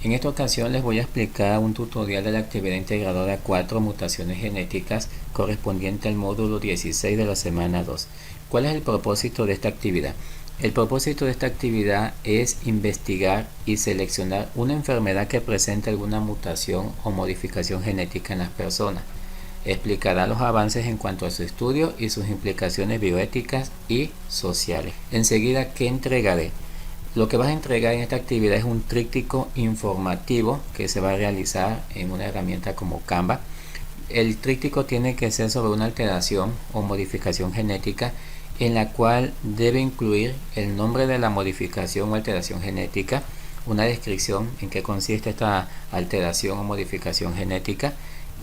En esta ocasión les voy a explicar un tutorial de la actividad integradora 4 mutaciones genéticas correspondiente al módulo 16 de la semana 2. ¿Cuál es el propósito de esta actividad? El propósito de esta actividad es investigar y seleccionar una enfermedad que presente alguna mutación o modificación genética en las personas. Explicará los avances en cuanto a su estudio y sus implicaciones bioéticas y sociales. Enseguida, ¿qué entregaré? Lo que vas a entregar en esta actividad es un tríptico informativo que se va a realizar en una herramienta como Canva. El tríptico tiene que ser sobre una alteración o modificación genética en la cual debe incluir el nombre de la modificación o alteración genética, una descripción en qué consiste esta alteración o modificación genética,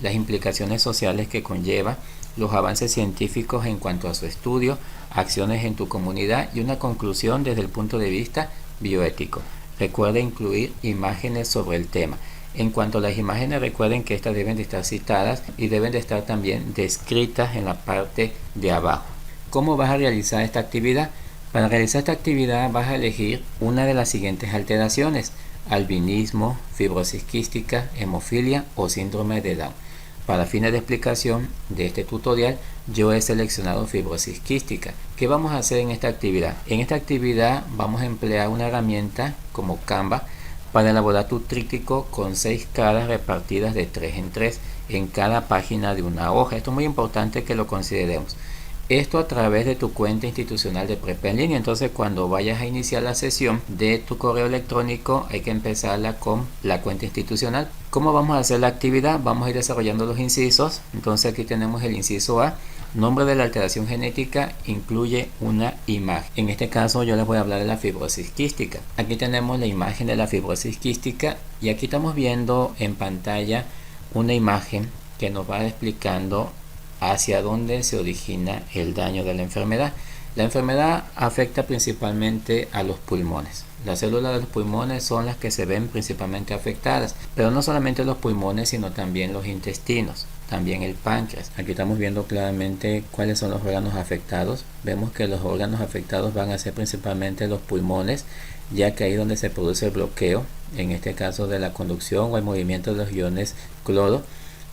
las implicaciones sociales que conlleva, los avances científicos en cuanto a su estudio, acciones en tu comunidad y una conclusión desde el punto de vista bioético. Recuerda incluir imágenes sobre el tema. En cuanto a las imágenes, recuerden que estas deben de estar citadas y deben de estar también descritas en la parte de abajo. ¿Cómo vas a realizar esta actividad? Para realizar esta actividad vas a elegir una de las siguientes alteraciones: albinismo, fibrosis quística, hemofilia o síndrome de Down. Para fines de explicación de este tutorial, yo he seleccionado fibrosis quística. ¿Qué vamos a hacer en esta actividad? En esta actividad vamos a emplear una herramienta como Canva para elaborar tu tríptico con 6 caras repartidas de 3 en 3 en cada página de una hoja. Esto es muy importante que lo consideremos. Esto a través de tu cuenta institucional de Prepa en línea. Entonces, cuando vayas a iniciar la sesión de tu correo electrónico, hay que empezarla con la cuenta institucional. ¿Cómo vamos a hacer la actividad? Vamos a ir desarrollando los incisos. Entonces, aquí tenemos el inciso A. Nombre de la alteración genética incluye una imagen. En este caso, yo les voy a hablar de la fibrosis quística. Aquí tenemos la imagen de la fibrosis quística y aquí estamos viendo en pantalla una imagen que nos va explicando hacia dónde se origina el daño de la enfermedad. La enfermedad afecta principalmente a los pulmones. Las células de los pulmones son las que se ven principalmente afectadas, pero no solamente los pulmones, sino también los intestinos, también el páncreas. Aquí estamos viendo claramente cuáles son los órganos afectados. Vemos que los órganos afectados van a ser principalmente los pulmones, ya que ahí es donde se produce el bloqueo, en este caso de la conducción o el movimiento de los iones cloro.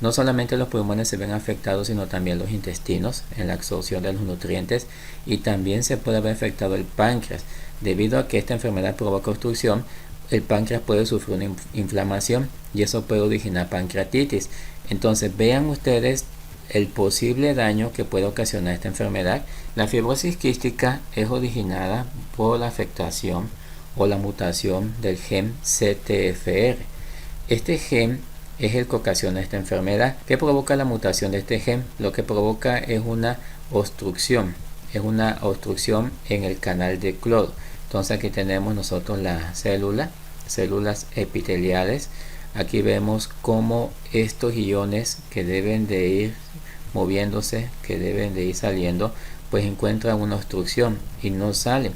No solamente los pulmones se ven afectados, sino también los intestinos en la absorción de los nutrientes, y también se puede haber afectado el páncreas. Debido a que esta enfermedad provoca obstrucción, el páncreas puede sufrir una inflamación y eso puede originar pancreatitis. Entonces vean ustedes el posible daño que puede ocasionar esta enfermedad. La fibrosis quística es originada por la afectación o la mutación del gen CTFR. Este gen es el que ocasiona esta enfermedad. ¿Qué provoca la mutación de este gen? Lo que provoca es una obstrucción en el canal de cloro. Entonces aquí tenemos nosotros las células epiteliales. Aquí vemos cómo estos iones que deben de ir moviéndose, que deben de ir saliendo, pues encuentran una obstrucción y no salen.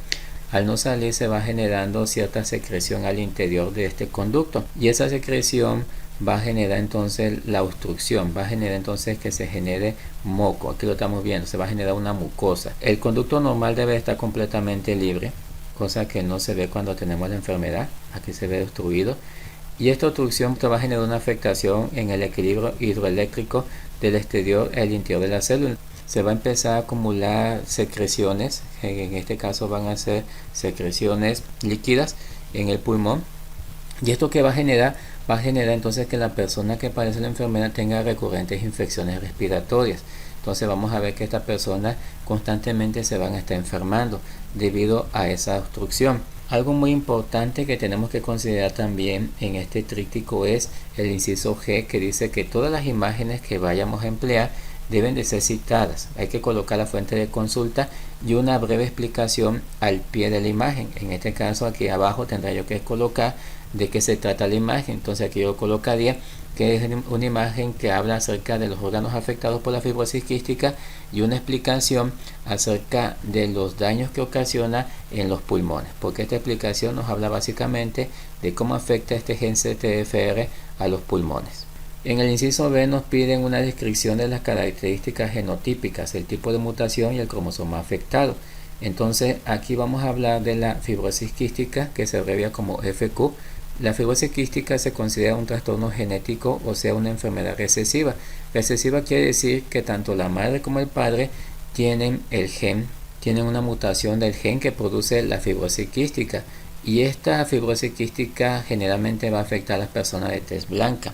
Al no salir se va generando cierta secreción al interior de este conducto y esa secreción va a generar entonces la obstrucción, va a generar entonces que se genere moco. Aquí lo estamos viendo, se va a generar una mucosa. El conducto normal debe estar completamente libre, cosa que no se ve cuando tenemos la enfermedad. Aquí se ve obstruido y esta obstrucción va a generar una afectación en el equilibrio hidroeléctrico del exterior al interior de la célula. Se va a empezar a acumular secreciones, en este caso van a ser secreciones líquidas en el pulmón, y esto que va a generar entonces que la persona que padece la enfermedad tenga recurrentes infecciones respiratorias. Entonces vamos a ver que esta persona constantemente se van a estar enfermando debido a esa obstrucción. Algo muy importante que tenemos que considerar también en este tríptico es el inciso G, que dice que todas las imágenes que vayamos a emplear deben de ser citadas. Hay que colocar la fuente de consulta y una breve explicación al pie de la imagen. En este caso aquí abajo tendré yo que colocar de qué se trata la imagen. Entonces aquí yo colocaría que es una imagen que habla acerca de los órganos afectados por la fibrosis quística y una explicación acerca de los daños que ocasiona en los pulmones, porque esta explicación nos habla básicamente de cómo afecta este gen CTFR a los pulmones. En el inciso B nos piden una descripción de las características genotípicas, el tipo de mutación y el cromosoma afectado. Entonces aquí vamos a hablar de la fibrosis quística, que se abrevia como FQ, La fibrosis quística se considera un trastorno genético, o sea, una enfermedad recesiva. Recesiva quiere decir que tanto la madre como el padre tienen tienen una mutación del gen que produce la fibrosis quística. Y esta fibrosis quística generalmente va a afectar a las personas de tez blanca.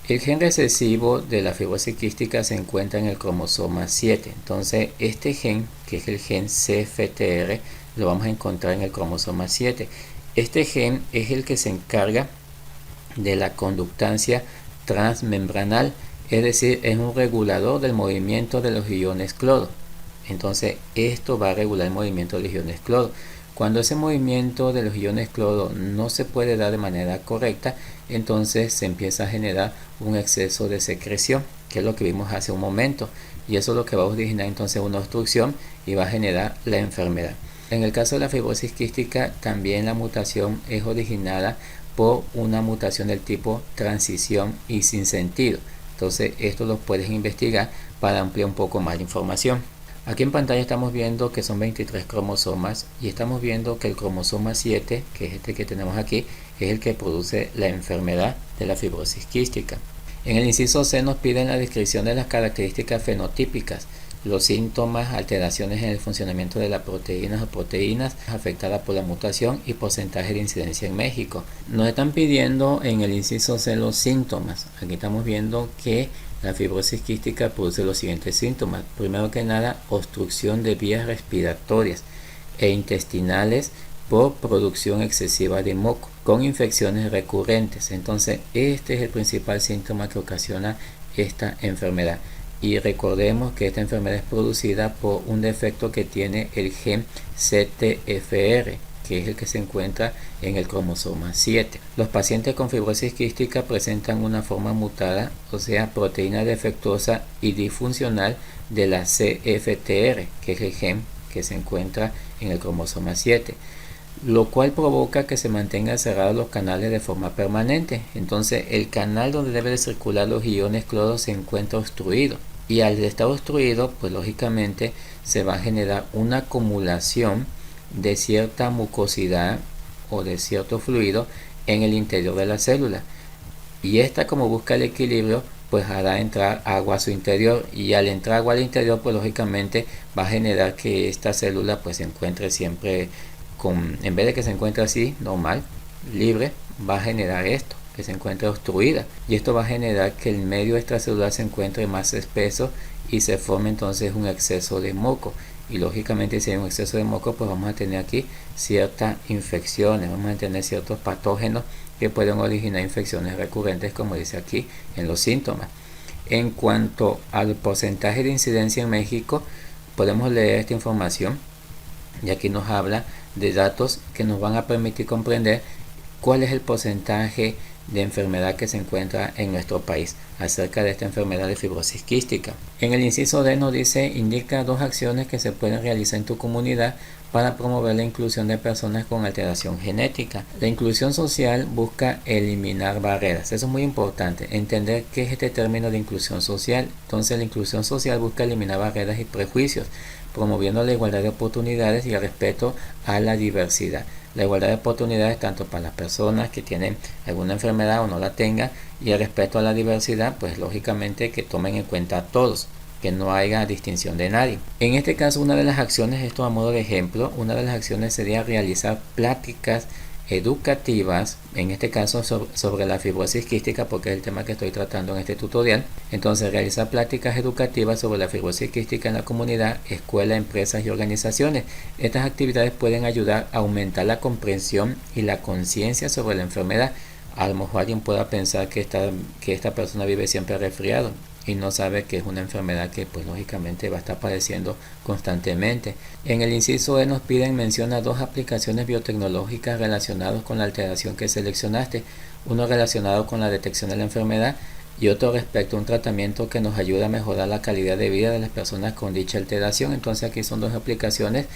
El gen recesivo de la fibrosis quística se encuentra en el cromosoma 7. Entonces, este gen, que es el gen CFTR, lo vamos a encontrar en el cromosoma 7. Este gen es el que se encarga de la conductancia transmembranal, es decir, es un regulador del movimiento de los iones cloro. Entonces, esto va a regular el movimiento de los iones cloro. Cuando ese movimiento de los iones cloro no se puede dar de manera correcta, entonces se empieza a generar un exceso de secreción, que es lo que vimos hace un momento, y eso es lo que va a originar entonces una obstrucción y va a generar la enfermedad. En el caso de la fibrosis quística, también la mutación es originada por una mutación del tipo transición y sin sentido. Entonces, esto lo puedes investigar para ampliar un poco más la información. Aquí en pantalla estamos viendo que son 23 cromosomas y estamos viendo que el cromosoma 7, que es este que tenemos aquí, es el que produce la enfermedad de la fibrosis quística. En el inciso C nos piden la descripción de las características fenotípicas, los síntomas, alteraciones en el funcionamiento de las proteínas o proteínas afectadas por la mutación y porcentaje de incidencia en México. Nos están pidiendo en el inciso C los síntomas. Aquí estamos viendo que la fibrosis quística produce los siguientes síntomas. Primero que nada, obstrucción de vías respiratorias e intestinales por producción excesiva de moco, con infecciones recurrentes. Entonces, este es el principal síntoma que ocasiona esta enfermedad. Y recordemos que esta enfermedad es producida por un defecto que tiene el gen CTFR, que es el que se encuentra en el cromosoma 7. Los pacientes con fibrosis quística presentan una forma mutada, o sea, proteína defectuosa y disfuncional de la CFTR, que es el gen que se encuentra en el cromosoma 7, lo cual provoca que se mantengan cerrados los canales de forma permanente. Entonces, el canal donde debe de circular los iones cloro se encuentra obstruido, y al estar obstruido, pues lógicamente se va a generar una acumulación de cierta mucosidad o de cierto fluido en el interior de la célula, y esta, como busca el equilibrio, pues hará entrar agua a su interior, y al entrar agua al interior, pues lógicamente va a generar que esta célula pues se encuentre siempre en vez de que se encuentre así normal, libre, va a generar esto, que se encuentre obstruida, y esto va a generar que el medio extracelular se encuentre más espeso y se forme entonces un exceso de moco. Y lógicamente, si hay un exceso de moco, pues vamos a tener aquí ciertas infecciones, vamos a tener ciertos patógenos que pueden originar infecciones recurrentes, como dice aquí en los síntomas. En cuanto al porcentaje de incidencia en México, podemos leer esta información, y aquí nos habla de datos que nos van a permitir comprender cuál es el porcentaje de enfermedad que se encuentra en nuestro país acerca de esta enfermedad de fibrosis quística. En el inciso D nos dice: indica 2 acciones que se pueden realizar en tu comunidad para promover la inclusión de personas con alteración genética. La inclusión social busca eliminar barreras. Eso es muy importante, entender qué es este término de inclusión social. Entonces, la inclusión social busca eliminar barreras y prejuicios, promoviendo la igualdad de oportunidades y el respeto a la diversidad. La igualdad de oportunidades tanto para las personas que tienen alguna enfermedad o no la tengan, y el respeto a la diversidad, pues lógicamente que tomen en cuenta a todos, que no haya distinción de nadie. En este caso, una de las acciones, esto a modo de ejemplo, una de las acciones sería realizar pláticas educativas, en este caso sobre la fibrosis quística, porque es el tema que estoy tratando en este tutorial. Entonces, realizar pláticas educativas sobre la fibrosis quística en la comunidad, escuela, empresas y organizaciones. Estas actividades pueden ayudar a aumentar la comprensión y la conciencia sobre la enfermedad. A lo mejor alguien pueda pensar que esta persona vive siempre resfriado y no sabe que es una enfermedad que pues lógicamente va a estar padeciendo constantemente. En el inciso E nos piden menciona 2 aplicaciones biotecnológicas relacionadas con la alteración que seleccionaste, uno relacionado con la detección de la enfermedad y otro respecto a un tratamiento que nos ayuda a mejorar la calidad de vida de las personas con dicha alteración. Entonces, aquí son 2 aplicaciones,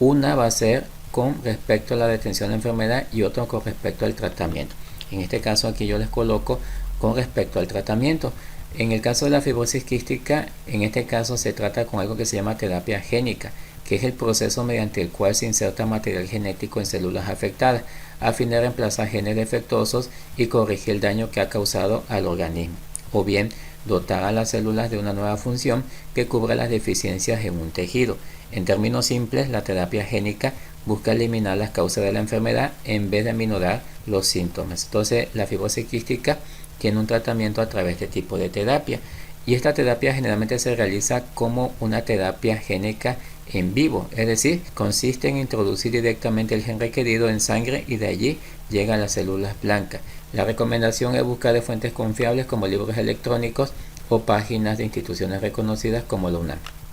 una va a ser con respecto a la detención de la enfermedad y otra con respecto al tratamiento. En este caso, aquí yo les coloco con respecto al tratamiento. En el caso de la fibrosis quística, en este caso se trata con algo que se llama terapia génica, que es el proceso mediante el cual se inserta material genético en células afectadas. a fin de reemplazar genes defectuosos y corregir el daño que ha causado al organismo, o bien dotar a las células de una nueva función que cubra las deficiencias en un tejido. En términos simples, la terapia génica busca eliminar las causas de la enfermedad en vez de aminorar los síntomas. Entonces, la fibrosis quística tiene un tratamiento a través de tipo de terapia, y esta terapia generalmente se realiza como una terapia génica en vivo, es decir, consiste en introducir directamente el gen requerido en sangre y de allí llegan las células blancas. La recomendación es buscar de fuentes confiables como libros electrónicos o páginas de instituciones reconocidas como la UNAM.